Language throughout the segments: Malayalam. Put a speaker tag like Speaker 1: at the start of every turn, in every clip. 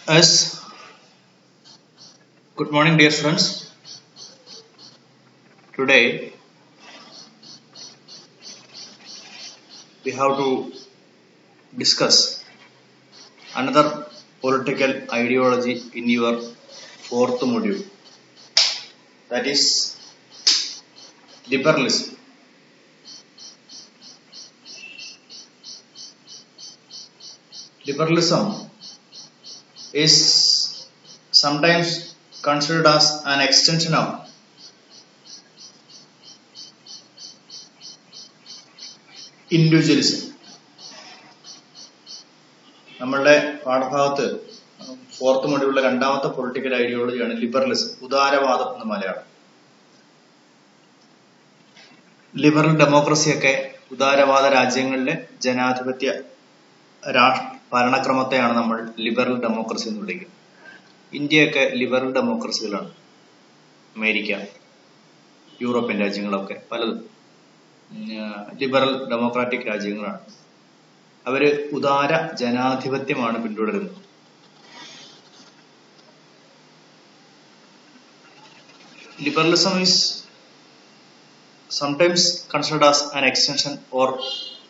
Speaker 1: Yes, good morning, dear friends. Today we have to discuss another political ideology in your fourth module, that is liberalism. Liberalism is sometimes considered as an extension of individualism. നമ്മളുടെ പാഠഭാഗത്ത് ഫോർത്ത് മൊഡ്യൂളിലെ രണ്ടാമത്തെ പൊളിറ്റിക്കൽ ഐഡിയോളജിയാണ് ലിബറലിസം, ഉദാരവാദം എന്ന് മലയാളം. ലിബറൽ ഡെമോക്രസിയൊക്കെ ഉദാരവാദ രാജ്യങ്ങളിലെ ജനാധിപത്യ ഭരണക്രമത്തെയാണ് നമ്മൾ ലിബറൽ ഡെമോക്രസി എന്ന് വിളിക്കുന്നത്. ഇന്ത്യയൊക്കെ ലിബറൽ ഡെമോക്രസികളാണ്. അമേരിക്ക, യൂറോപ്യൻ രാജ്യങ്ങളൊക്കെ പലതും ലിബറൽ ഡെമോക്രാറ്റിക് രാജ്യങ്ങളാണ്. അവര് ഉദാര ജനാധിപത്യമാണ് പിന്തുടരുന്നത്. Liberalism is sometimes considered as an extension or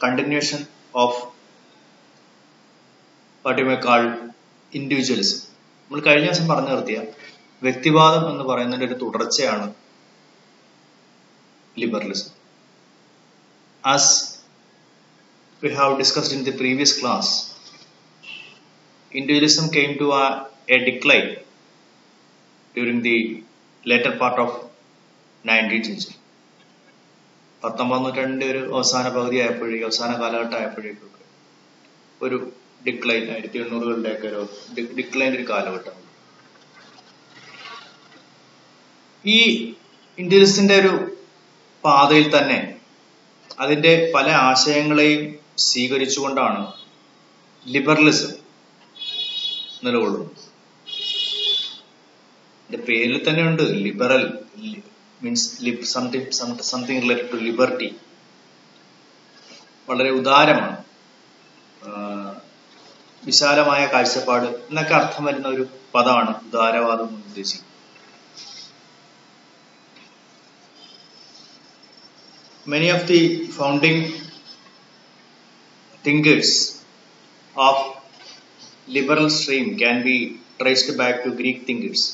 Speaker 1: continuation of what you may call individualism. നമ്മൾ കഴിഞ്ഞ ദിവസം പറഞ്ഞു നിർത്തിയ വ്യക്തിവാദം എന്ന് പറയുന്നതിന്റെ ഒരു തുടർച്ചയാണ് liberalism. As we have discussed in the previous class, individualism came to a decline during the later part of 19th century. 19ാം നൂറ്റാണ്ടിന്റെ ഒരു അവസാന കാലഘട്ടം ആയപ്പോഴേക്കൊക്കെ ഒരു ഡിക്ലൈൻ, 1800കളുടെയൊക്കെ ഒരു ഡിക്ലൈൻ ഒരു കാലഘട്ടം. ഈ ഇന്ത്യലിസ്റ്റിന്റെ ഒരു പാതയിൽ തന്നെ അതിന്റെ പല ആശയങ്ങളെയും സ്വീകരിച്ചുകൊണ്ടാണ് ലിബറലിസം നിലകൊള്ളുന്നത്. പേരിൽ തന്നെ ഉണ്ട് liberal, means something related to liberty. വളരെ ഉദാരമാണ്, വിശാലമായ കാഴ്ചപ്പാട് എന്നൊക്കെ അർത്ഥം വരുന്ന ഒരു പദമാണ് ഉദാരവാദം എന്ന് ഉദ്ദേശിക്കുന്നത്. Many of the founding thinkers of liberal stream can be traced back to Greek thinkers.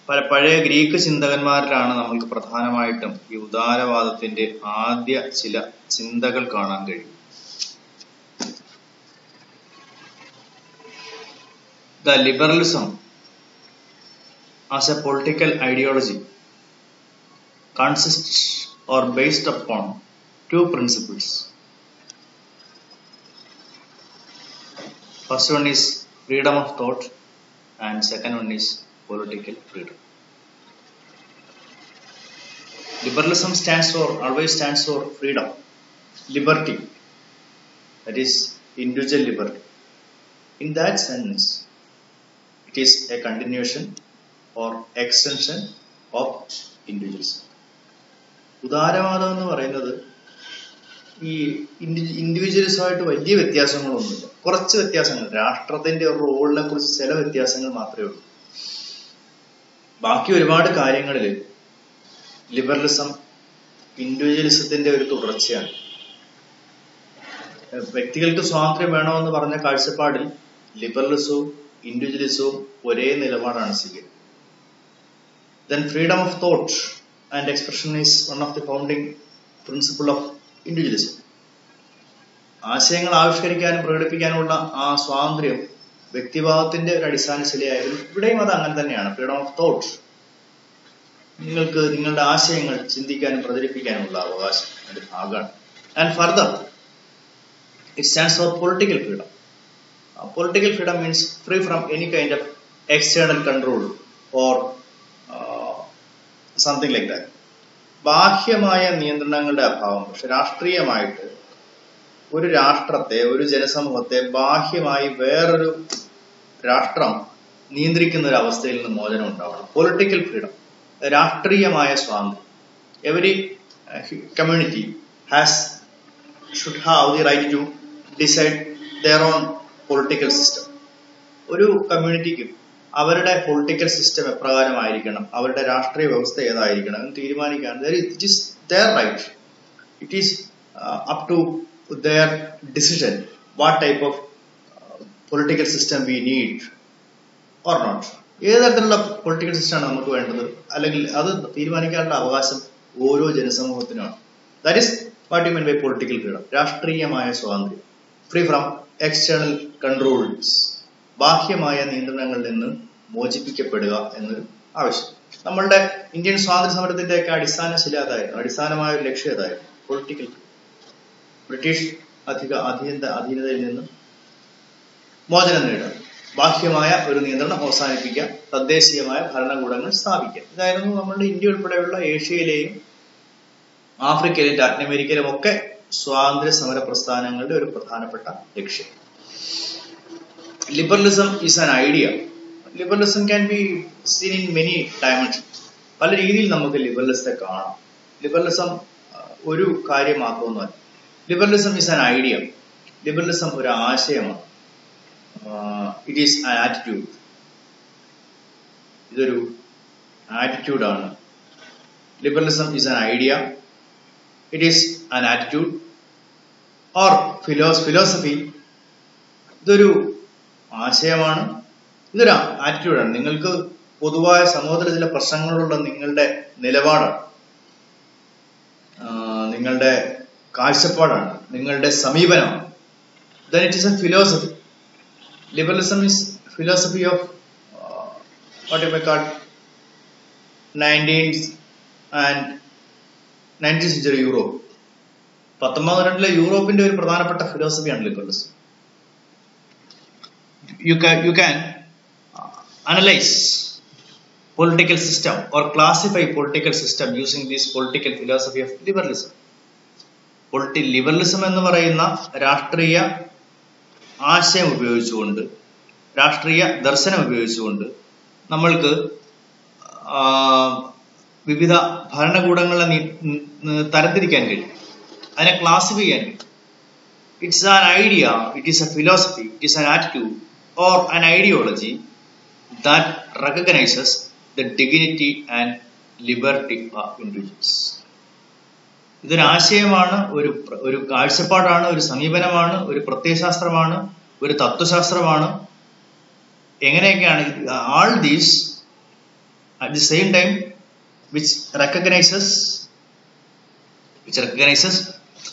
Speaker 1: പഴയ ഗ്രീക്ക് ചിന്തകന്മാരിലാണ് നമ്മൾക്ക് പ്രധാനമായിട്ടും ഈ ഉദാരവാദത്തിന്റെ ആദ്യ ചില ചിന്തകൾ കാണാൻ കഴിയും. The liberalism as a political ideology consists or based upon two principles. First one is freedom of thought and second one is political freedom. Liberalism always stands for freedom, liberty, that is individual liberty. In that sense, it is a continuation or extension of individualism. ഉദാരവാദം എന്ന് പറയുന്നത് ഈ ഇൻഡിവിജ്വൽസുമായിട്ട് വലിയ വ്യത്യാസങ്ങളൊന്നുമില്ല. കുറച്ച് വ്യത്യാസങ്ങൾ, രാഷ്ട്രത്തിന്റെ ഒരു റോളിനെ കുറിച്ച് ചില വ്യത്യാസങ്ങൾ മാത്രമേ ഉള്ളൂ. ബാക്കി ഒരുപാട് കാര്യങ്ങളിൽ ലിബറലിസം ഇൻഡിവിജ്വലിസത്തിന്റെ ഒരു തുടർച്ചയാണ്. വ്യക്തികൾക്ക് സ്വാതന്ത്ര്യം വേണമെന്ന് പറഞ്ഞ കാഴ്ചപ്പാടിൽ ലിബറലിസവും ഇൻഡിവിജ്വലിസവും ഒരേ നിലപാടാണ് സ്വീകരിക്കുന്നത്. Then freedom of thought and expression is one of the founding principle of individualism. ആശയങ്ങൾ ആവിഷ്കരിക്കാനും പ്രകടിപ്പിക്കാനുമുള്ള ആ സ്വാതന്ത്ര്യം വ്യക്തിവാദത്തിന്റെ ഒരു അടിസ്ഥാന ശിലയായിരുന്നു. ഇവിടെയും അത് അങ്ങനെ തന്നെയാണ്. ഫ്രീഡം ഓഫ് തോട്ട്, നിങ്ങൾക്ക് നിങ്ങളുടെ ആശയങ്ങൾ ചിന്തിക്കാനും പ്രചരിപ്പിക്കാനുമുള്ള അവകാശം അതിന്റെ ഭാഗമാണ്. And further it stands four political freedom. Political freedom means free from any kind of external control or something like that. ബാഹ്യമായ നിയന്ത്രണങ്ങളുടെ അഭാവം. പക്ഷെ രാഷ്ട്രീയമായിട്ട് ഒരു രാഷ്ട്രത്തെ, ഒരു ജനസമൂഹത്തെ ബാഹ്യമായി വേറൊരു രാഷ്ട്രം നിയന്ത്രിക്കുന്ന ഒരു അവസ്ഥയിൽ നിന്ന് മോചനം ഉണ്ടാവണം. പൊളിറ്റിക്കൽ ഫ്രീഡം, രാഷ്ട്രീയമായ സ്വാതന്ത്ര്യം. Every community should have the right to decide their own political system. ഒരു കമ്മ്യൂണിറ്റിക്കും അവരുടെ പൊളിറ്റിക്കൽ സിസ്റ്റം എപ്രകാരമായിരിക്കണം, അവരുടെ രാഷ്ട്രീയ വ്യവസ്ഥ ഏതായിരിക്കണം എന്ന് തീരുമാനിക്കാൻ it is their right. It is up to their decision what type of political system we need or not. ഏത് തരത്തിലുള്ള പൊളിറ്റിക്കൽ സിസ്റ്റമാണ് നമുക്ക് വേണ്ടത്, അല്ലെങ്കിൽ അത് തീരുമാനിക്കാനുള്ള അവകാശം ഓരോ ജനസമൂഹത്തിനാണ്. That is what you mean by political freedom. രാഷ്ട്രീയമായ സ്വാതന്ത്ര്യം, ഫ്രീ ഫ്രം എക്സ്റ്റേണൽ കൺട്രോൾസ്, ബാഹ്യമായ നിയന്ത്രണങ്ങളിൽ നിന്ന് മോചിപ്പിക്കപ്പെടുക എന്നൊരു ആവശ്യം. നമ്മളുടെ ഇന്ത്യൻ സ്വാതന്ത്ര്യ സമരത്തിന്റെ ഒക്കെ അടിസ്ഥാനമായ ഒരു ലക്ഷ്യം ഏതായിരുന്നു? പൊളിറ്റിക്കൽ. ബ്രിട്ടീഷ് അധീനതയിൽ നിന്ന് മോചനം നേടുക, ബാഹ്യമായ ഒരു നിയന്ത്രണം അവസാനിപ്പിക്കുക, തദ്ദേശീയമായ ഭരണകൂടങ്ങൾ സ്ഥാപിക്കുക. ഇതായിരുന്നു നമ്മളുടെ ഇന്ത്യ ഉൾപ്പെടെയുള്ള ഏഷ്യയിലെയും ആഫ്രിക്കയിലെയും ലാറ്റിൻ അമേരിക്കയിലും ഒക്കെ സ്വാതന്ത്ര്യ സമര പ്രസ്ഥാനങ്ങളുടെ ഒരു പ്രധാനപ്പെട്ട ലക്ഷ്യം. Liberalism is an idea. Liberalism can be seen in many dimension. പല രീതിയിൽ നമുക്ക് ലിബറലിസത്തെ കാണാം. ലിബറലിസം ഒരു കാര്യം മാത്രമൊന്നുമല്ല. Liberalism is an idea. Liberalism ഒരു ആശയമാണ്. It is an attitude. ഇതൊരു ആറ്റിറ്റ്യൂഡാണ്. Liberalism is an idea, it is an attitude or philosophy. ഇതൊരു ആശയമാണ്, ഇതൊരു ആറ്റിറ്റ്യൂഡാണ്. നിങ്ങൾക്ക് പൊതുവായ സമൂഹത്തിലെ ചില പ്രശ്നങ്ങളോടുള്ള നിങ്ങളുടെ നിലപാടാണ്, നിങ്ങളുടെ കാഴ്ചപ്പാടാണ്, നിങ്ങളുടെ സമീപനമാണ്. then it is a philosophy. Liberalism is philosophy of what you may call 19th and 19th century Europe. 19ാം നൂറ്റാണ്ടിലെ യൂറോപ്പിന്റെ ഒരു പ്രധാനപ്പെട്ട ഫിലോസഫിയാണ് liberalism. You can analyze political system or classify political system using this political philosophy of liberalism. Liberalism എന്ന് പറയുന്ന രാഷ്ട്രീയ ആശയം ഉപയോഗിച്ചുകൊണ്ട്, രാഷ്ട്രീയ ദർശനം ഉപയോഗിച്ചുകൊണ്ട് നമ്മൾക്ക് വിവിധ ഭരണകൂടങ്ങളെ തരംതിരിക്കാൻ കഴിയും, അതിനെ ക്ലാസിഫൈ ചെയ്യാൻ കഴിയും. It's an idea, it is A philosophy, it is an attitude or an ideology that recognizes the dignity and liberty of individuals. ഇതൊരു ആശയമാണ്, ഒരു കാഴ്ചപ്പാടാണ്, ഒരു സമീപനമാണ്, ഒരു പ്രത്യയശാസ്ത്രമാണ്, ഒരു തത്വശാസ്ത്രമാണ്. എങ്ങനെയൊക്കെയാണ് all these at the same time which recognizes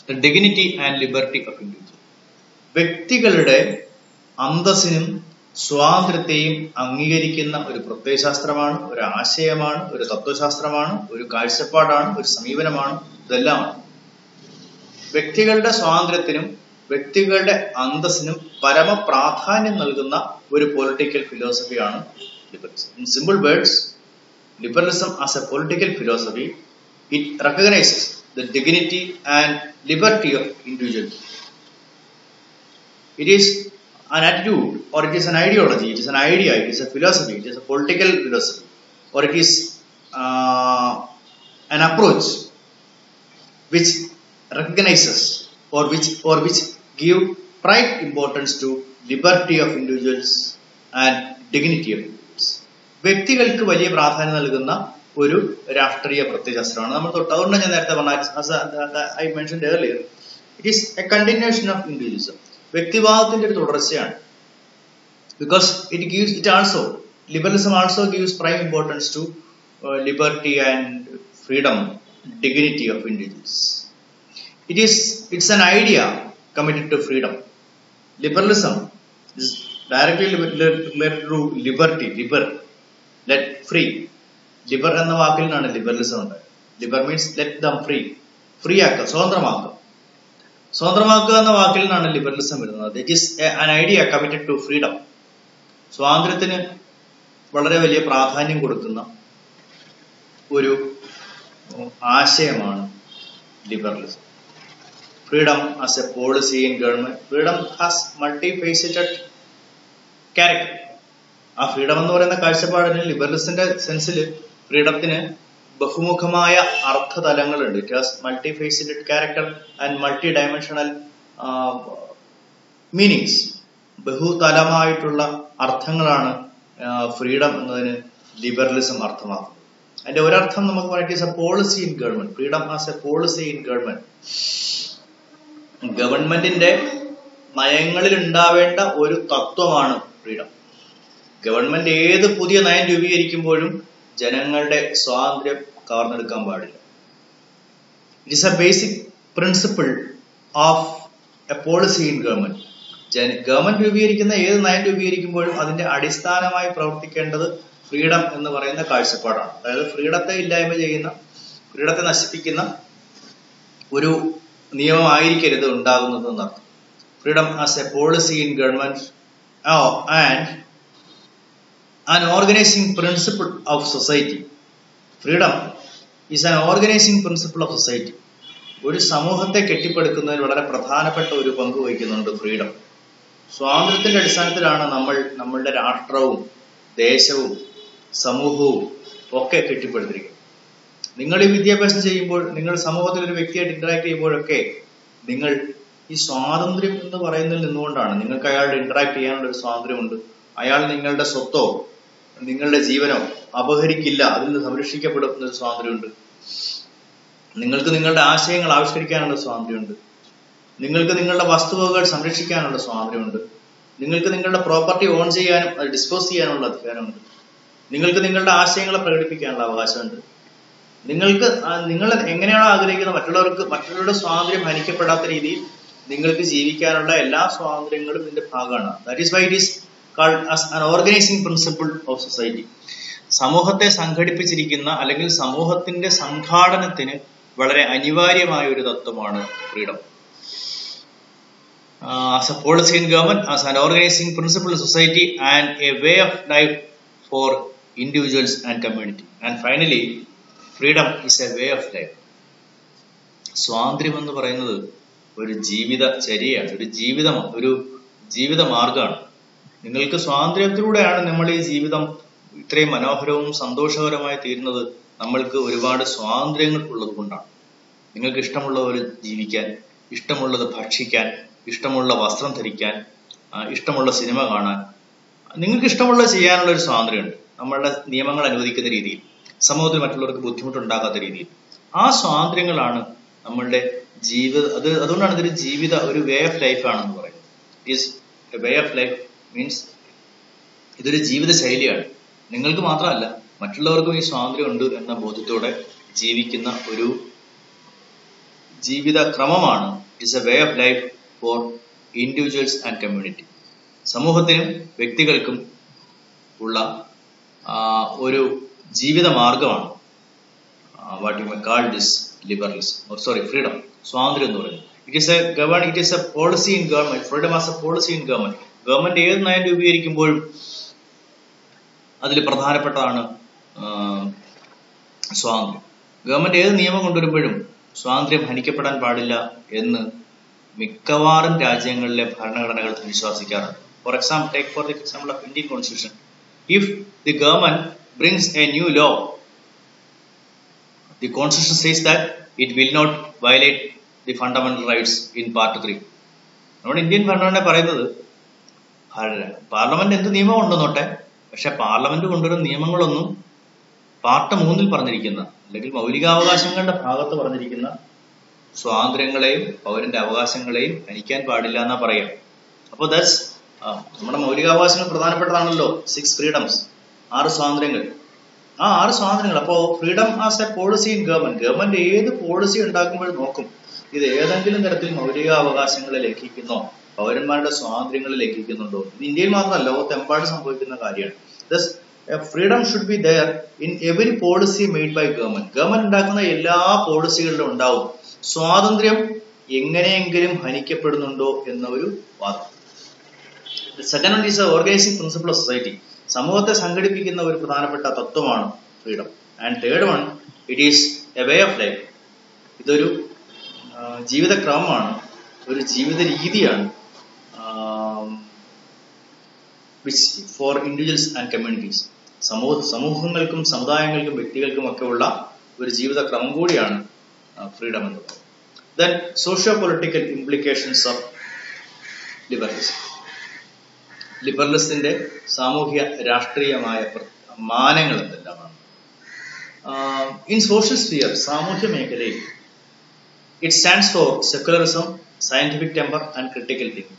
Speaker 1: the dignity and liberty of individuals. വ്യക്തികളുടെ അന്തസ്സിനും സ്വാതന്ത്ര്യത്തെയും അംഗീകരിക്കുന്ന ഒരു പ്രത്യയശാസ്ത്രമാണ്, ഒരു ആശയമാണ്, ഒരു തത്വശാസ്ത്രമാണ്, ഒരു കാഴ്ചപ്പാടാണ്, ഒരു സമീപനമാണ്. ഇതെല്ലാമാണ് വ്യക്തികളുടെ സ്വാതന്ത്ര്യത്തിനും വ്യക്തികളുടെ അന്തസ്സിനും പരമപ്രാധാന്യം നൽകുന്ന ഒരു പൊളിറ്റിക്കൽ ഫിലോസഫിയാണ് liberalism. In simple words, liberalism as a political philosophy, it recognises the dignity and liberty of individuals. It is an attitude, or it is an ideology, it is an idea, it is a philosophy, it is a political philosophy, or it is an approach which recognizes or which give prime importance to liberty of individuals and dignity of individuals. വ്യക്തികൾക്ക് വലിയ പ്രാധാന്യം നൽകുന്ന ഒരു രാഷ്ട്രീയ പ്രത്യയശാസ്ത്രമാണ് നമ്മൾ അതുകൊണ്ട് ഞാൻ നേരത്തെ പറഞ്ഞ I mentioned earlier, it is a continuation of individualism. വ്യക്തിവാദത്തിന്റെ ഒരു തുടർച്ചയാണ്. Because liberalism also gives prime importance to liberty and freedom, dignity of individuals. It's an idea committed to freedom. Liberalism is directly related to liberty, let free. Liber എന്ന വാക്കിൽ നിന്നാണ് ലിബറലിസം ഉണ്ടായത്. Liber means let them free, free ആക്കുക, സ്വതന്ത്രമാക്കുക എന്ന വാക്കിൽ നിന്നാണ് ലിബറലിസം വരുന്നത്. It is an idea committed to freedom. സ്വാതന്ത്ര്യത്തിന് വളരെ വലിയ പ്രാധാന്യം കൊടുക്കുന്ന ഒരു ആശയമാണ് liberalism. Freedom as a policy in government. Freedom has multifaceted character. ആ ഫ്രീഡം എന്ന് പറയുന്ന കാഴ്ചപ്പാടിന് ലിബറലിസത്തിന്റെ സെൻസിൽ ഫ്രീഡത്തിന് ബഹുമുഖമായ അർത്ഥതലങ്ങളുണ്ട്. It has multifaceted character and multidimensional meanings. ബഹുതലമായിട്ടുള്ള അർത്ഥങ്ങളാണ് ഫ്രീഡം എന്നതിന് ലിബറലിസം അർത്ഥമാക്കുന്നത്. അതിന്റെ ഒരർത്ഥം നമുക്ക് പറയാം, it is a policy in government. Freedom as a policy in government. ഗവൺമെന്റിന്റെ നയങ്ങളിൽ ഉണ്ടാവേണ്ട ഒരു തത്വമാണ് ഫ്രീഡം. ഗവൺമെന്റ് ഏത് പുതിയ നയം രൂപീകരിക്കുമ്പോഴും ജനങ്ങളുടെ സ്വാതന്ത്ര്യം കവർന്നെടുക്കാൻ പാടില്ല. It is A basic principle of A policy in government. Government രൂപീകരിക്കുന്ന ഏത് നയം രൂപീകരിക്കുമ്പോഴും അതിന്റെ അടിസ്ഥാനമായി പ്രവർത്തിക്കേണ്ടത് ഫ്രീഡം എന്ന് പറയുന്ന കാഴ്ചപ്പാടാണ്. അതായത് ഫ്രീഡത്തെ ഇല്ലായ്മ ചെയ്യുന്ന, ഫ്രീഡത്തെ നശിപ്പിക്കുന്ന ഒരു നിയമമായിരിക്കരുത് ഉണ്ടാകുന്നത് എന്നർത്ഥം. Freedom as a policy in government and an organizing principle of society. Freedom is an organizing principle of society. ഒരു സമൂഹത്തെ കെട്ടിപ്പടുക്കുന്നതിൽ വളരെ പ്രധാനപ്പെട്ട ഒരു പങ്ക് വഹിക്കുന്നുണ്ട് ഫ്രീഡം. സ്വാതന്ത്ര്യത്തിന്റെ അടിസ്ഥാനത്തിലാണ് നമ്മളുടെ രാഷ്ട്രവും ദേശവും സമൂഹവും ഒക്കെ കെട്ടിപ്പടുത്തിരിക്കുന്നത്. നിങ്ങൾ ഈ വിദ്യാഭ്യാസം ചെയ്യുമ്പോൾ, നിങ്ങൾ സമൂഹത്തിൽ ഒരു വ്യക്തിയായിട്ട് ഇന്ററാക്ട് ചെയ്യുമ്പോഴൊക്കെ നിങ്ങൾ ഈ സ്വാതന്ത്ര്യം എന്ന് പറയുന്നതിൽ നിന്നുകൊണ്ടാണ്. നിങ്ങൾക്ക് അയാളുടെ ഇന്ററാക്ട് ചെയ്യാനുള്ള ഒരു സ്വാതന്ത്ര്യമുണ്ട്. അയാൾ നിങ്ങളുടെ സ്വത്തോ നിങ്ങളുടെ ജീവനോ അപഹരിക്കില്ല, അതിൽ നിന്ന് സംരക്ഷിക്കപ്പെടുന്ന ഒരു സ്വാതന്ത്ര്യമുണ്ട്. നിങ്ങൾക്ക് നിങ്ങളുടെ ആശയങ്ങൾ ആവിഷ്കരിക്കാനുള്ള സ്വാതന്ത്ര്യമുണ്ട്. നിങ്ങൾക്ക് നിങ്ങളുടെ വസ്തുവകകൾ സംരക്ഷിക്കാനുള്ള സ്വാതന്ത്ര്യമുണ്ട്. നിങ്ങൾക്ക് നിങ്ങളുടെ പ്രോപ്പർട്ടി ഓൺ ചെയ്യാനും അത് ഡിസ്പോസ് ചെയ്യാനുള്ള അധികാരമുണ്ട്. നിങ്ങൾക്ക് നിങ്ങളുടെ ആശയങ്ങളെ പ്രകടിപ്പിക്കാനുള്ള അവകാശമുണ്ട്. നിങ്ങൾ എങ്ങനെയാണോ ആഗ്രഹിക്കുന്നത് മറ്റുള്ളവരുടെ സ്വാതന്ത്ര്യം ഹനിക്കപ്പെടാത്ത രീതിയിൽ നിങ്ങൾക്ക് ജീവിക്കാനുള്ള എല്ലാ സ്വാതന്ത്ര്യങ്ങളും ഇതിന്റെ ഭാഗമാണ്. That is why it is called as an organizing principle of society. സമൂഹത്തെ സംഘടിപ്പിച്ചിരിക്കുന്ന അല്ലെങ്കിൽ സമൂഹത്തിന്റെ സംഘാടനത്തിന് വളരെ അനിവാര്യമായ ഒരു തത്വമാണ് freedom. As a policy in government, as an organizing principle of society and a way of life for individuals and community. And finally, freedom is a way of life. സ്വാതന്ത്ര്യം എന്ന് പറയുന്നത് ഒരു ജീവിതചര്യയാണ്, ഒരു ജീവിത മാർഗമാണ്. നിങ്ങൾക്ക് സ്വാതന്ത്ര്യത്തിലൂടെയാണ് നമ്മൾ ഈ ജീവിതം ഇത്രയും മനോഹരവും സന്തോഷകരമായി തീരുന്നത്. നമ്മൾക്ക് ഒരുപാട് സ്വാതന്ത്ര്യങ്ങൾ ഉള്ളത് കൊണ്ടാണ്. നിങ്ങൾക്ക് ഇഷ്ടമുള്ള പോലെ ജീവിക്കാൻ, ഇഷ്ടമുള്ളത് ഭക്ഷിക്കാൻ, ഇഷ്ടമുള്ള വസ്ത്രം ധരിക്കാൻ, ഇഷ്ടമുള്ള സിനിമ കാണാൻ, നിങ്ങൾക്ക് ഇഷ്ടമുള്ളത് ചെയ്യാനുള്ള ഒരു സ്വാതന്ത്ര്യമുണ്ട്. നമ്മളുടെ നിയമങ്ങൾ അനുവദിക്കുന്ന രീതിയിൽ, സമൂഹത്തിൽ മറ്റുള്ളവർക്ക് ബുദ്ധിമുട്ടുണ്ടാകാത്ത രീതിയിൽ. ആ സ്വാതന്ത്ര്യങ്ങളാണ് നമ്മളുടെ അതുകൊണ്ടാണ് ഇതൊരു ഒരു വേ ഓഫ് ലൈഫ് ആണെന്ന് പറയുന്നത്. It is a way of life means ഇതൊരു ജീവിത ശൈലിയാണ്. നിങ്ങൾക്ക് മാത്രമല്ല മറ്റുള്ളവർക്കും ഈ സ്വാതന്ത്ര്യം ഉണ്ട് എന്ന ബോധ്യത്തോടെ ജീവിക്കുന്ന ഒരു ജീവിത ക്രമമാണ്. It's a way of life for individuals and community. സമൂഹത്തിനും വ്യക്തികൾക്കും ഉള്ള ഒരു ജീവിത മാർഗമാണ് what you may call this liberalism, freedom, സ്വാതന്ത്ര്യം എന്ന് പറയുന്നത്. It is a policy in government. Freedom as a policy in government. Government ഏത് നയം രൂപീകരിക്കുമ്പോഴും അതിൽ പ്രധാനപ്പെട്ടതാണ് സ്വാതന്ത്ര്യം. ഗവൺമെന്റ് ഏത് നിയമം കൊണ്ടുവരുമ്പോഴും സ്വാതന്ത്ര്യം ഹനിക്കപ്പെടാൻ പാടില്ല എന്ന് മിക്കവാറും രാജ്യങ്ങളിലെ ഭരണഘടനകൾ വിശ്വസിക്കാറുണ്ട്. For the example of Indian Constitution. If the government brings a new law, the Constitution says that it will not violate the fundamental rights in Part 3. നമ്മുടെ ഇന്ത്യൻ ഭരണഘടന പറയുന്നത് പാർലമെന്റ് എന്ത് നിയമം ഉണ്ടെന്നോട്ടെ, പക്ഷെ പാർലമെന്റ് കൊണ്ടുവരുന്ന നിയമങ്ങളൊന്നും പാർട്ട് 3 പറഞ്ഞിരിക്കുന്ന അല്ലെങ്കിൽ മൗലികാവകാശങ്ങളുടെ ഭാഗത്ത് പറഞ്ഞിരിക്കുന്ന സ്വാതന്ത്ര്യങ്ങളെയും പൗരന്റെ അവകാശങ്ങളെയും ഹനിക്കാൻ പാടില്ല എന്നാ പറയാം. അപ്പോൾ നമ്മുടെ മൗലികാവകാശങ്ങൾ പ്രധാനപ്പെട്ടതാണല്ലോ. 6 freedoms, 6 സ്വാതന്ത്ര്യങ്ങൾ. ആ 6 സ്വാതന്ത്ര്യങ്ങൾ. അപ്പോ freedom as a policy in government. Government ഏത് പോളിസി ഉണ്ടാക്കുമ്പോഴും നോക്കും ഇത് ഏതെങ്കിലും തരത്തിൽ മൗലികാവകാശങ്ങളെ ലംഘിക്കുന്നോ, പൗരന്മാരുടെ സ്വാതന്ത്ര്യങ്ങളെ ലംഘിക്കുന്നുണ്ടോ. ഇത് ഇന്ത്യയിൽ മാത്രമല്ല, ലോകത്തെമ്പാടും സംഭവിക്കുന്ന കാര്യമാണ്. Freedom should be there in every policy made by government. Government ഉണ്ടാക്കുന്ന എല്ലാ പോളിസികളിലും ഉണ്ടാവും സ്വാതന്ത്ര്യം എങ്ങനെയെങ്കിലും ഹനിക്കപ്പെടുന്നുണ്ടോ എന്ന ഒരു വാദം. Second one is organising principle of society. സമൂഹത്തെ സംഘടിപ്പിക്കുന്ന ഒരു പ്രധാനപ്പെട്ട തത്വമാണ് freedom. And third one, it is a way of life. ഇതൊരു ജീവിതക്രമമാണ്, ഒരു ജീവിത രീതിയാണ്. For individuals and communities. സമൂഹങ്ങൾക്കും സമുദായങ്ങൾക്കും വ്യക്തികൾക്കും ഒക്കെ ഉള്ള ഒരു ജീവിതക്രമം കൂടിയാണ് ഫ്രീഡം എന്ന് പറയുന്നത്. Then socio-political implications of liberalism. ലിബറലിസത്തിന്റെ സാമൂഹ്യ രാഷ്ട്രീയമായ മാനങ്ങൾ എന്തെല്ലാമാണ്? ഇൻ സോഷ്യൽ സ്ഫിയർ, സാമൂഹ്യ മേഖലയിൽ, it stands for secularism, scientific temper and critical thinking.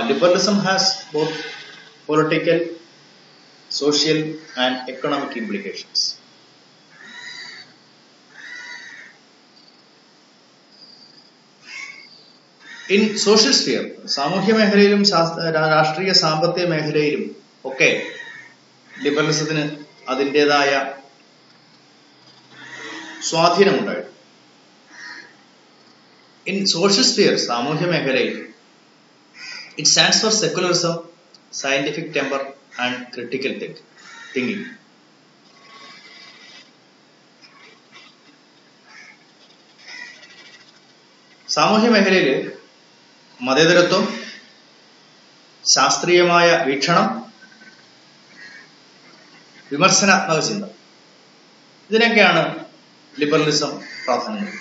Speaker 1: Liberalism has both political, social and economic implications. In social sphere, സാമൂഹ്യ മേഖലയിലും രാഷ്ട്രീയ സാമ്പത്തിക മേഖലയിലും ഒക്കെ ലിബറലിസത്തിന് അതിൻ്റെതായ സ്വാധീനമുണ്ടായിരുന്നു. In social sphere, സാമൂഹ്യ മേഖലയിൽ, it stands for secularism, scientific temper and critical thinking. സാമൂഹ്യ മേഖലയിൽ മതേതരത്വം, ശാസ്ത്രീയമായ വീക്ഷണം, വിമർശനാത്മക ചിന്ത, ഇതിനൊക്കെയാണ് ലിബറലിസം പ്രാധാന്യം.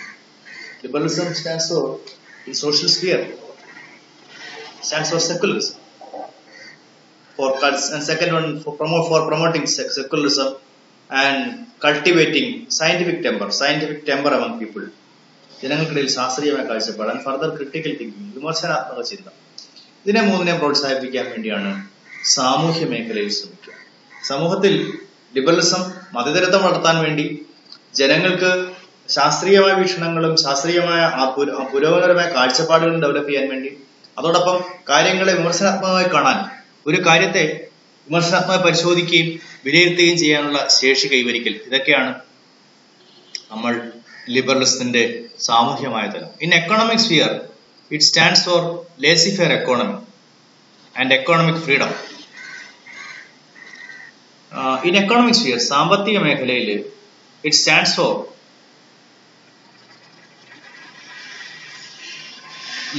Speaker 1: Liberalism stands for, in social sphere, stands for secularism. And second one, for promoting secularism and cultivating scientific temper among people. ജനങ്ങൾക്കിടയിൽ ശാസ്ത്രീയമായ കാഴ്ചപ്പാട്, ആൻഡ് ഫർദർ ക്രിട്ടിക്കൽ തിങ്കിങ്, വിമർശനാത്മക ചിന്ത. ഇതിനെ മൂന്നിനെ പ്രോത്സാഹിപ്പിക്കാൻ വേണ്ടിയാണ് സാമൂഹ്യ മേഖലയിൽ ശ്രമിക്കുക. സമൂഹത്തിൽ ലിബറലിസം മതേതരത്വം വളർത്താൻ വേണ്ടി ജനങ്ങൾക്ക് ശാസ്ത്രീയമായ വീക്ഷണങ്ങളും ശാസ്ത്രീയമായ പുരോഗമനപരമായ കാഴ്ചപ്പാടുകളും ഡെവലപ്പ് ചെയ്യാൻ വേണ്ടി, അതോടൊപ്പം കാര്യങ്ങളെ വിമർശനാത്മകമായി കാണാൻ, ഒരു കാര്യത്തെ വിമർശനാത്മകമായി പരിശോധിക്കുകയും വിലയിരുത്തുകയും ചെയ്യാനുള്ള ശേഷി കൈവരിക്കൽ, ഇതൊക്കെയാണ് നമ്മൾ ലിബറലിസത്തിന്റെ സാമൂഹ്യമായ തലം. In economic sphere, it stands four lazy fair economy and economic freedom. In economic sphere, സാമ്പത്തിക മേഖലയിൽ, it stands four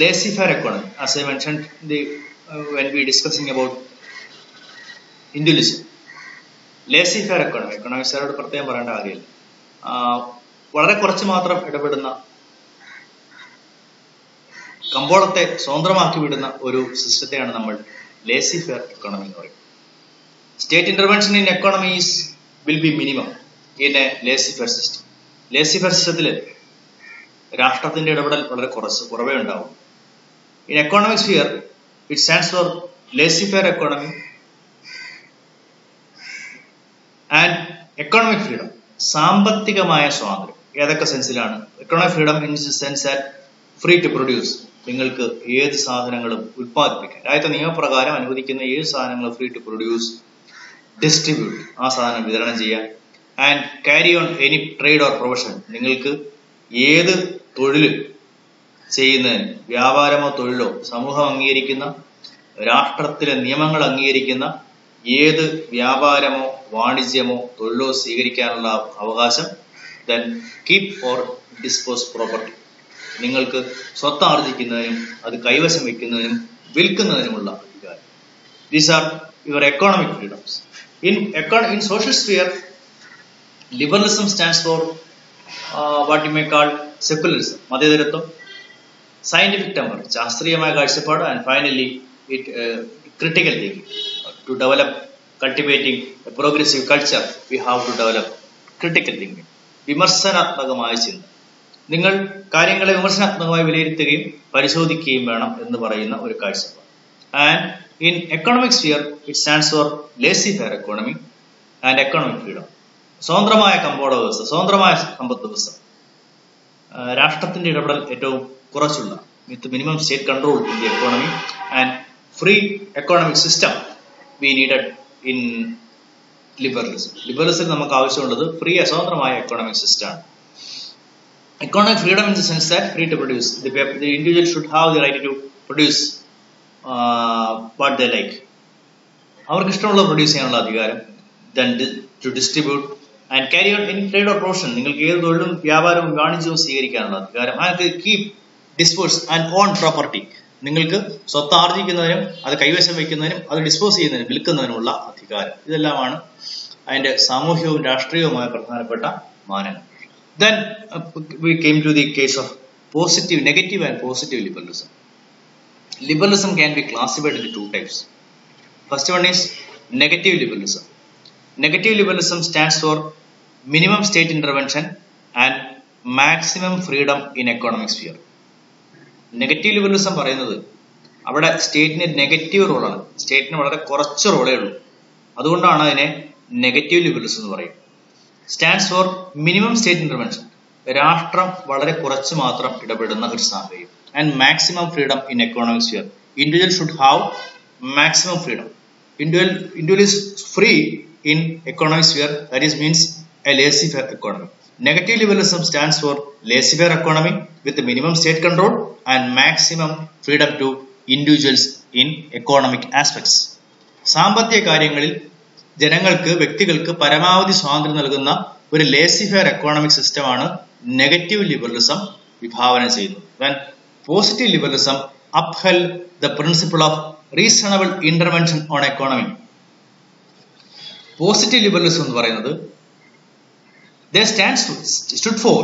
Speaker 1: laissez-faire economy, as I mentioned when we discussing about individualism. laissez-faire economy, എക്കണോമിക്സുകാരോട് പ്രത്യേകം പറയേണ്ട കാര്യമില്ല. വളരെ കുറച്ച് മാത്രം ഇടപെടുന്ന, കമ്പോളത്തെ സ്വതന്ത്രമാക്കി വിടുന്ന ഒരു സിസ്റ്റത്തെയാണ് നമ്മൾ laissez-faire economy എന്ന് പറയുന്നത്. State intervention in economies will be minimum in A laissez-faire system. laissez-faire സിസ്റ്റത്തിൽ രാഷ്ട്രത്തിന്റെ ഇടപെടൽ വളരെ കുറവേ ഉണ്ടാവും. In economic sphere, it stands for laissez-faire economy and economic freedom. സാമ്പത്തികമായ സ്വാതന്ത്ര്യം ഏതൊക്കെ സെൻസിലാണ്? Economic freedom in the sense that free to produce, നിങ്ങൾക്ക് ഏത് സാധനങ്ങളും ഉത്പാദിപ്പിക്കാൻ, രാജ്യത്തെ നിയമപ്രകാരം അനുവദിക്കുന്ന ഏത് സാധനങ്ങളും ഫ്രീ ടു പ്രൊഡ്യൂസ്, ഡിസ്ട്രിബ്യൂട്ട്, ആ സാധനം വിതരണം ചെയ്യാൻ, and carry on any trade or profession, നിങ്ങൾക്ക് ഏത് തൊഴിൽ ചെയ്യുന്നതിന്, വ്യാപാരമോ തൊഴിലോ, സമൂഹം അംഗീകരിക്കുന്ന, രാഷ്ട്രത്തിലെ നിയമങ്ങൾ അംഗീകരിക്കുന്ന ഏത് വ്യാപാരമോ വാണിജ്യമോ തൊഴിലോ സ്വീകരിക്കാനുള്ള അവകാശം. Then keep or dispose property, നിങ്ങൾക്ക് സ്വത്ത് ആർജിക്കുന്നതിനും അത് കൈവശം വയ്ക്കുന്നതിനും വിൽക്കുന്നതിനുമുള്ള അധികാരം. These are your economic freedoms. In social sphere, liberalism stands for what you may call secularism, മതേതരത്വം, scientific temper, ശാസ്ത്രീയമായ കാഴ്ചപ്പാട്, and finally critical thinking. To develop, cultivating a progressive culture, we have to develop critical thinking, വിമർശനാത്മകമായ ചിന്ത. നിങ്ങൾ കാര്യങ്ങളെ വിമർശനാത്മകമായി വിലയിരുത്തുകയും പരിശോധിക്കുകയും വേണം എന്ന് പറയുന്ന ഒരു കാഴ്ചപ്പാട്. And in economic sphere, it stands four laissez-faire economy and economic freedom. സ്വതന്ത്രമായ കമ്പോള വ്യവസ്ഥ, സ്വതന്ത്രമായ സമ്പദ് വ്യവസ്ഥ, രാഷ്ട്രത്തിന്റെ ഇടപെടൽ ഏറ്റവും കുറച്ചുള്ള, with minimum state control in the economy, and free economic system we needed in liberalism. Liberalism നമുക്ക് ആവശ്യമുള്ളത് ഫ്രീ സ്വതന്ത്രമായ എക്കോണമിക് സിസ്റ്റമാണ്. Economic freedom in the sense that free to produce, the individual should have the right to produce what they like, അവർക്ക് ഇഷ്ടമുള്ള പ്രൊഡ്യൂസ് ചെയ്യാനുള്ള അധികാരം. Then to distribute and carry on any trade or profession, നിങ്ങൾക്ക് ഏത് തൊഴിലും വ്യാപാരവും വാണിജ്യവും സ്വീകരിക്കാനുള്ള അധികാരം. And keep, dispose and own property, നിങ്ങൾക്ക് സ്വത്ത് ആർജിക്കുന്നതിനും അത് കൈവശം വയ്ക്കുന്നതിനും അത് ഡിസ്പോസ് ചെയ്യുന്നതിനും വിൽക്കുന്നതിനുമുള്ള അധികാരം. ഇതെല്ലാമാണ് അതിന്റെ സാമൂഹികവും രാഷ്ട്രീയവുമായ പ്രധാനപ്പെട്ട മാനങ്ങൾ. Then we came to the case of negative and positive liberalism. liberalism can be classified into two types. First one is negative liberalism. Negative liberalism stands for minimum state intervention and maximum freedom in economic sphere. Negative liberalism പറയുന്നത് അവിടെ സ്റ്റേറ്റിന് നെഗറ്റീവ് റോളാണ്, സ്റ്റേറ്റിന് വളരെ കുറച്ച് റോളേ ഉള്ളൂ, അതുകൊണ്ടാണ് അതിനെ നെഗറ്റീവ് ലിബറലിസം എന്ന് പറയും. Stands for minimum state intervention, രാഷ്ട്രം വളരെ കുറച്ച് മാത്രം ഇടപെടുന്ന ഒരു സാഹചര്യം. And maximum freedom in economic sphere, individual should have maximum freedom. Individual is free in economic sphere, that is means a laissez-faire economy. Negative liberalism stands for laissez-faire economy with the minimum state control and maximum freedom to individuals in economic aspects. സാമ്പത്തിക കാര്യങ്ങളിൽ ജനങ്ങൾക്ക്, വ്യക്തികൾക്ക് പരമാവധി സ്വാതന്ത്ര്യം നൽകുന്ന ഒരു ലേസി-ഫെയർ എക്കോണമിക് സിസ്റ്റമാണ് നെഗറ്റീവ് ലിബറലിസം വിഭാവന ചെയ്യുന്നത്. When positive liberalism upheld the principle of reasonable intervention on economy. Positive liberalism എന്ന് പറയുന്നത് they stood for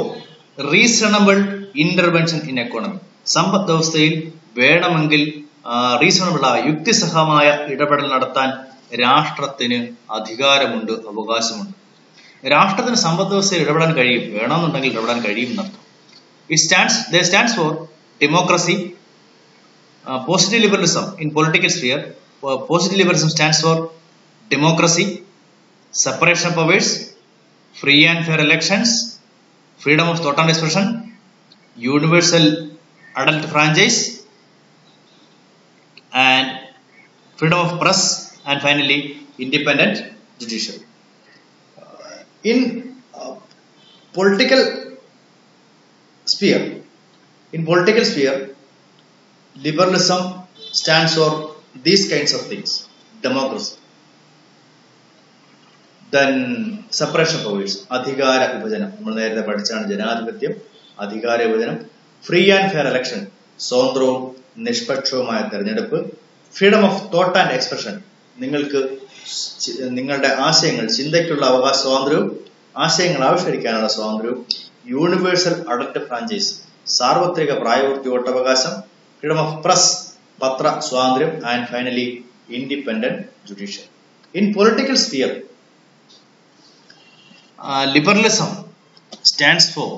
Speaker 1: reasonable intervention in economy. സമ്പദ് വ്യവസ്ഥയിൽ വേണമെങ്കിൽ റീസണബിൾ ആയ യുക്തിസഹമായ ഇടപെടൽ നടത്താൻ രാഷ്ട്രത്തിന് അധികാരമുണ്ട്, അവകാശമുണ്ട്. രാഷ്ട്രത്തിന് സമ്പദ് വ്യവസ്ഥയിൽ ഇടപെടാൻ കഴിയും, വേണമെന്നുണ്ടെങ്കിൽ ഇടപെടാൻ കഴിയും എന്നർത്ഥം. They stands for democracy. Positive liberalism in political sphere, positive liberalism stands for democracy, separation of powers, free and fair elections, freedom of thought and expression, universal adult franchise, and freedom of press, and finally independent judiciary. In political sphere, liberalism stands for these kinds of things: democracy, then separation of powers, അധികാര വിഭജനം, നമ്മൾ നേരത്തെ പഠിച്ചാണ് ജനാധിപത്യം, അധികാര വിഭജനം, ഫ്രീ ആൻഡ് ഫെയർ ഇലക്ഷൻ, സ്വതന്ത്രവും നിഷ്പക്ഷവുമായ തെരഞ്ഞെടുപ്പ്, freedom of thought and expression, നിങ്ങൾക്ക് നിങ്ങളുടെ ആശയങ്ങൾ, ചിന്തയ്ക്കുള്ള അവകാശ സ്വാതന്ത്ര്യവും ആശയങ്ങൾ ആവിഷ്കരിക്കാനുള്ള സ്വാതന്ത്ര്യവും, യൂണിവേഴ്സൽ അഡൽട്ട് ഫ്രാഞ്ചൈസ്, സാർവത്രിക പ്രായപൂർത്തി വോട്ടവകാശം, freedom of press, പത്ര സ്വാതന്ത്ര്യം, and finally independent judiciary. In political sphere, liberalism stands for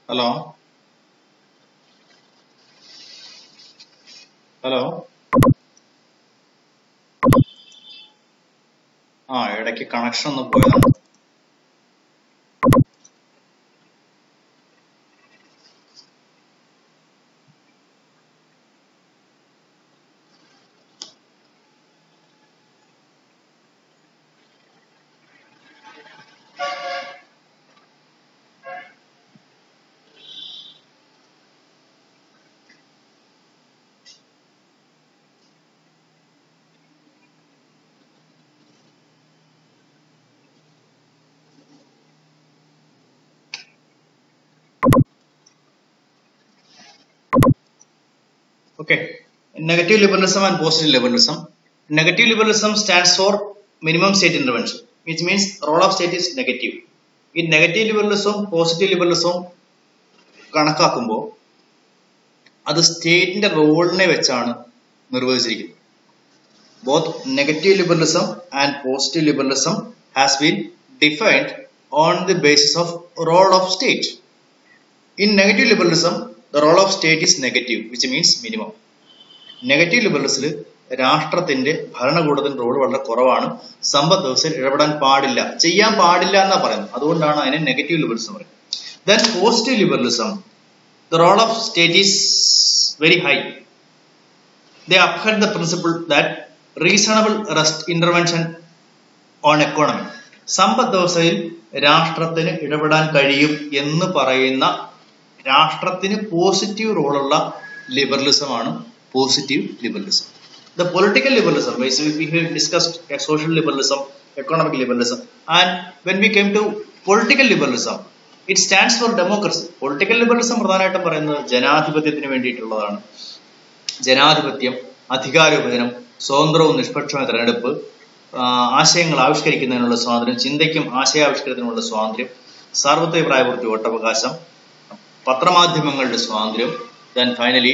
Speaker 1: Hello? Hello? ഇടയ്ക്ക് കണക്ഷൻ ഒന്ന് പോയതാണ്. Okay, negative liberalism and positive liberalism. Negative liberalism stands for minimum state intervention, which means role of state is negative. In negative liberalism, positive liberalism കണക്കാക്കുമ്പോൾ അത് സ്റ്റേറ്റിന്റെ റോളിനെ വെച്ചാണ് നിർവചിച്ചിരിക്കുന്നത്. Both negative liberalism and positive liberalism has been defined on the basis of role of state. In negative liberalism, the role of state is negative, which means minimum. Negative ലിബറലിസത്തിൽ രാഷ്ട്രത്തിന്റെ ഭരണകൂടത്തിന്റെ റോൾ വളരെ കുറവാണ്. സമ്പദ് വ്യവസ്ഥയിൽ ഇടപെടാൻ പാടില്ല, ചെയ്യാൻ പാടില്ല എന്നാ പറയുന്നത്. അതുകൊണ്ടാണ് അതിനെ നെഗറ്റീവ് ലിബറലിസം പറയുന്നത്. Then positive liberalism, the role of state is very high. They uphold the principle that reasonable intervention on economy. സമ്പദ് വ്യവസ്ഥയിൽ രാഷ്ട്രത്തിന് ഇടപെടാൻ കഴിയും എന്ന് പറയുന്ന രാഷ്ട്രത്തിന് positive റോളുള്ള ലിബറലിസമാണ് positive liberalism. The political liberalism, basically we have discussed social liberalism, economic liberalism, and when we came to political liberalism, it stands for democracy. Political liberalism പ്രധാനമായിട്ടും പറയുന്നത് ജനാധിപത്യത്തിന് വേണ്ടിയിട്ടുള്ളതാണ്. ജനാധിപത്യം, അധികാരവിഭജനം, സ്വതന്ത്രവും നിഷ്പക്ഷമായ തെരഞ്ഞെടുപ്പ്, ആശയങ്ങൾ ആവിഷ്കരിക്കുന്നതിനുള്ള സ്വാതന്ത്ര്യം, ചിന്തയ്ക്കും ആശയാവിഷ്കരണത്തിനുള്ള സ്വാതന്ത്ര്യം, സാർവത്രിക പ്രായപൂർത്തി വോട്ടവകാശം, പത്രമാധ്യമങ്ങളുടെ സ്വാതന്ത്ര്യം, then finally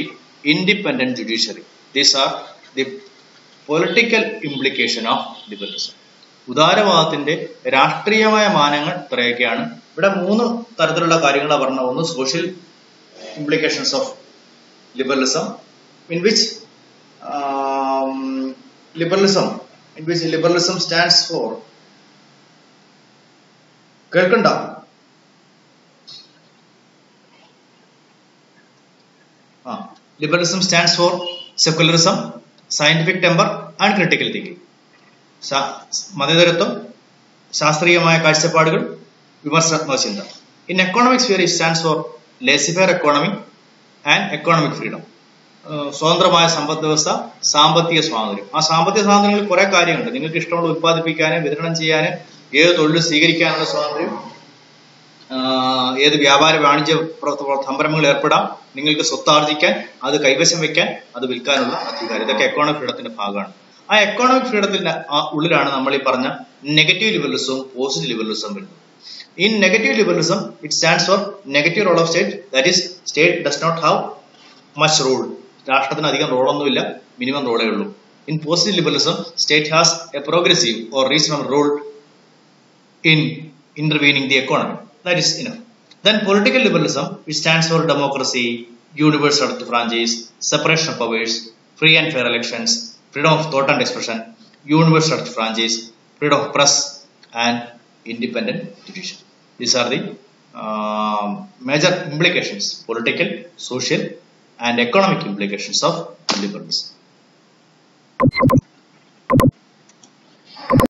Speaker 1: independent judiciary. These are the political implication of liberalism. ഉദാരവാദത്തിന്റെ രാഷ്ട്രീയമായ മാനങ്ങൾ ഇത്രയൊക്കെയാണ്. ഇവിടെ മൂന്ന് തരത്തിലുള്ള കാര്യങ്ങളാണ് പറഞ്ഞത്. ഒന്ന് social implications of liberalism, in which liberalism stands for കേൾക്കണ്ട Liberalism stands for secularism, scientific temper and critical thinking. മതേതരത്വം, ശാസ്ത്രീയമായ കാഴ്ചപ്പാടുകൾ, വിമർശനാത്മക ചിന്ത. In economic sphere it stands for laissez-faire economy and economic freedom. സ്വതന്ത്രമായ സമ്പദ് വ്യവസ്ഥ, സാമ്പത്തിക സ്വാതന്ത്ര്യം. ആ സാമ്പത്തിക സ്വാതന്ത്ര്യങ്ങളിൽ കുറെ കാര്യങ്ങളുണ്ട്. നിങ്ങൾക്ക് ഇഷ്ടമുള്ള ഉത്പാദിപ്പിക്കാനും വിതരണം ചെയ്യാനും ഏത് തൊഴിൽ സ്വീകരിക്കാനുള്ള സ്വാതന്ത്ര്യം, ഏത് വ്യാപാര വാണിജ്യ സംരംഭങ്ങൾ ഏർപ്പെടാം, നിങ്ങൾക്ക് സ്വത്താർജിക്കാൻ, അത് കൈവശം വെക്കാൻ, അത് വിൽക്കാനുള്ള അധികാരം. ഇതൊക്കെ എക്കോണമിക് ഫ്രീഡത്തിന്റെ ഭാഗമാണ്. ആ എക്കോണമിക് ഫ്രീഡത്തിന്റെ ഉള്ളിലാണ് നമ്മൾ ഈ പറഞ്ഞ നെഗറ്റീവ് ലിബറലിസവും പോസിറ്റീവ് ലിബറലിസവും വരുന്നത്. In negative liberalism it stands for negative role of state, that is state does not have much role. രാഷ്ട്രത്തിന് അധികം റോളൊന്നുമില്ല, മിനിമം റോളേ ഉള്ളൂ. In positive liberalism state has a progressive or reasonable role in intervening the economy. That is enough. Then political liberalism, which stands for democracy, universal franchise, separation of powers, free and fair elections, freedom of thought and expression, universal franchise, freedom of press, and independent judiciary. These are the major implications, political, social, and economic implications of liberalism.